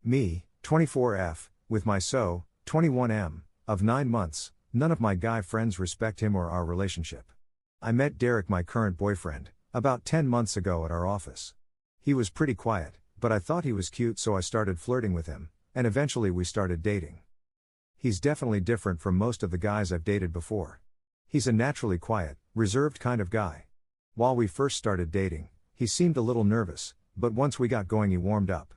Me, 24F, with my 21M, of 9 months, none of my guy friends respect him or our relationship. I met Derek, my current boyfriend, about 10 months ago at our office. He was pretty quiet, but I thought he was cute, so I started flirting with him, and eventually we started dating. He's definitely different from most of the guys I've dated before. He's a naturally quiet, reserved kind of guy. While we first started dating, he seemed a little nervous, but once we got going he warmed up.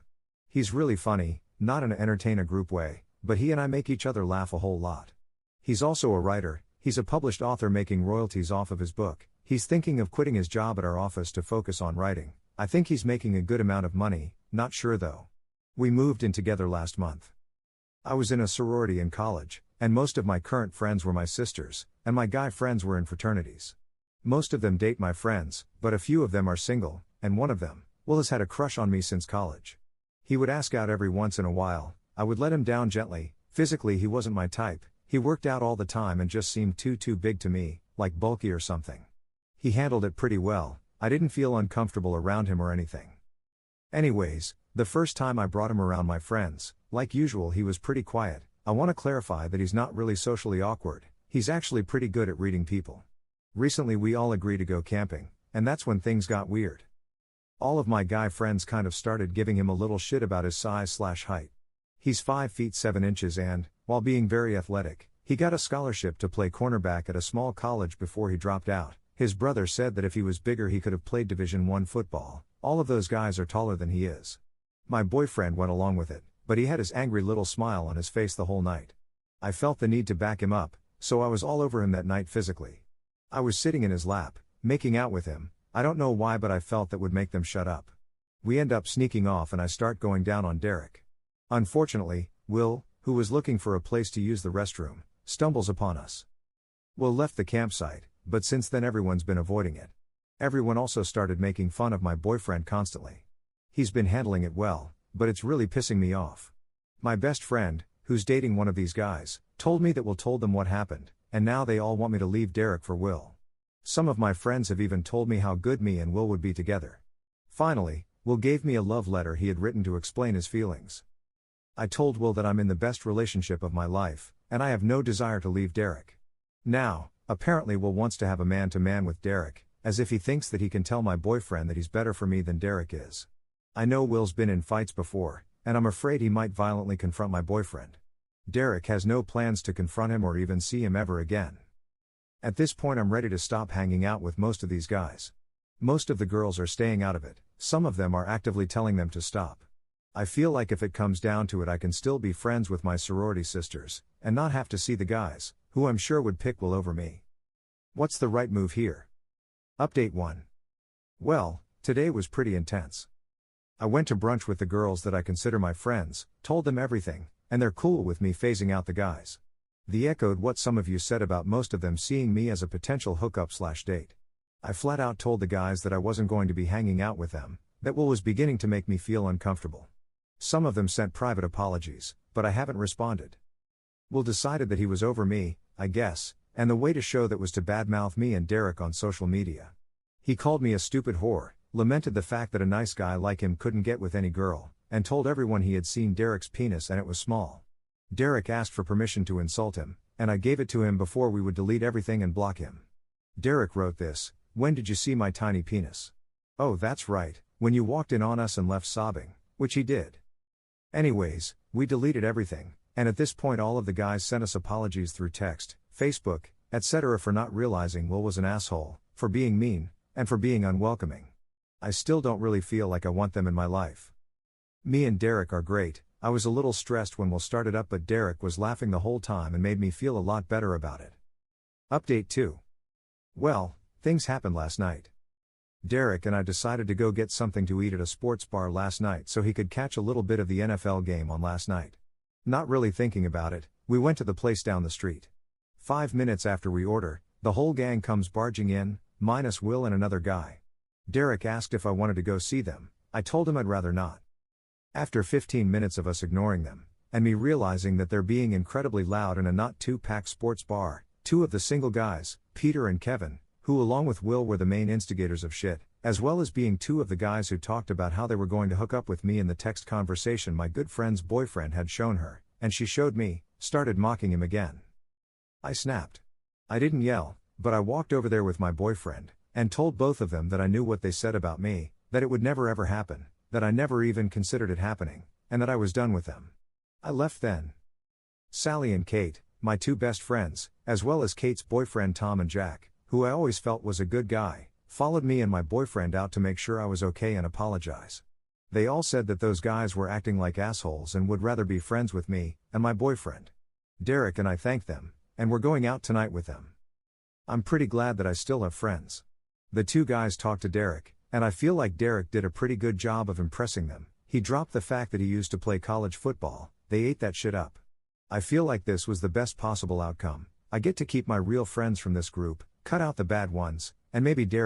He's really funny, not in an entertain a group way, but he and I make each other laugh a whole lot. He's also a writer. He's a published author making royalties off of his book. He's thinking of quitting his job at our office to focus on writing. I think he's making a good amount of money, not sure though. We moved in together last month. I was in a sorority in college, and most of my current friends were my sisters, and my guy friends were in fraternities. Most of them date my friends, but a few of them are single, and one of them, Will, has had a crush on me since college. He would ask out every once in a while. I would let him down gently. Physically he wasn't my type. He worked out all the time and just seemed too big to me, like bulky or something. He handled it pretty well. I didn't feel uncomfortable around him or anything. Anyways, the first time I brought him around my friends, like usual he was pretty quiet. I want to clarify that he's not really socially awkward. He's actually pretty good at reading people. Recently we all agreed to go camping, and that's when things got weird. All of my guy friends kind of started giving him a little shit about his size/height. He's 5 feet 7 inches and, while being very athletic, he got a scholarship to play cornerback at a small college before he dropped out. His brother said that if he was bigger he could have played Division I football. All of those guys are taller than he is. My boyfriend went along with it, but he had his angry little smile on his face the whole night. I felt the need to back him up, so I was all over him that night physically. I was sitting in his lap, making out with him. I don't know why, but I felt that would make them shut up. We end up sneaking off and I start going down on Derek. Unfortunately, Will, who was looking for a place to use the restroom, stumbles upon us. Will left the campsite, but since then everyone's been avoiding it. Everyone also started making fun of my boyfriend constantly. He's been handling it well, but it's really pissing me off. My best friend, who's dating one of these guys, told me that Will told them what happened, and now they all want me to leave Derek for Will. Some of my friends have even told me how good me and Will would be together. Finally, Will gave me a love letter he had written to explain his feelings. I told Will that I'm in the best relationship of my life, and I have no desire to leave Derek. Now, apparently Will wants to have a man-to-man with Derek, as if he thinks that he can tell my boyfriend that he's better for me than Derek is. I know Will's been in fights before, and I'm afraid he might violently confront my boyfriend. Derek has no plans to confront him or even see him ever again. At this point I'm ready to stop hanging out with most of these guys. Most of the girls are staying out of it, some of them are actively telling them to stop. I feel like if it comes down to it I can still be friends with my sorority sisters, and not have to see the guys, who I'm sure would pick Will over me. What's the right move here? Update 1. Well, today was pretty intense. I went to brunch with the girls that I consider my friends, told them everything, and they're cool with me phasing out the guys. They echoed what some of you said about most of them seeing me as a potential hookup/date. I flat out told the guys that I wasn't going to be hanging out with them, that Will was beginning to make me feel uncomfortable. Some of them sent private apologies, but I haven't responded. Will decided that he was over me, I guess, and the way to show that was to badmouth me and Derek on social media. He called me a stupid whore, lamented the fact that a nice guy like him couldn't get with any girl, and told everyone he had seen Derek's penis and it was small. Derek asked for permission to insult him, and I gave it to him before we would delete everything and block him. Derek wrote this: "When did you see my tiny penis? Oh, that's right, when you walked in on us and left sobbing," which he did. Anyways, we deleted everything, and at this point all of the guys sent us apologies through text, Facebook, etc. for not realizing Will was an asshole, for being mean, and for being unwelcoming. I still don't really feel like I want them in my life. Me and Derek are great. I was a little stressed when Will started up, but Derek was laughing the whole time and made me feel a lot better about it. Update 2. Well, things happened last night. Derek and I decided to go get something to eat at a sports bar last night so he could catch a little bit of the NFL game on last night. Not really thinking about it, we went to the place down the street. 5 minutes after we order, the whole gang comes barging in, minus Will and another guy. Derek asked if I wanted to go see them. I told him I'd rather not. After 15 minutes of us ignoring them, and me realizing that they're being incredibly loud in a not too packed sports bar, two of the single guys, Peter and Kevin, who along with Will were the main instigators of shit, as well as being two of the guys who talked about how they were going to hook up with me in the text conversation my good friend's boyfriend had shown her, and she showed me, started mocking him again. I snapped. I didn't yell, but I walked over there with my boyfriend, and told both of them that I knew what they said about me, that it would never ever happen, that I never even considered it happening, and that I was done with them. I left then. Sally and Kate, my two best friends, as well as Kate's boyfriend Tom and Jack, who I always felt was a good guy, followed me and my boyfriend out to make sure I was okay and apologize. They all said that those guys were acting like assholes and would rather be friends with me and my boyfriend. Derek and I thanked them, and we're going out tonight with them. I'm pretty glad that I still have friends. The two guys talked to Derek, and I feel like Derek did a pretty good job of impressing them. He dropped the fact that he used to play college football. They ate that shit up. I feel like this was the best possible outcome. I get to keep my real friends from this group, cut out the bad ones, and maybe Derek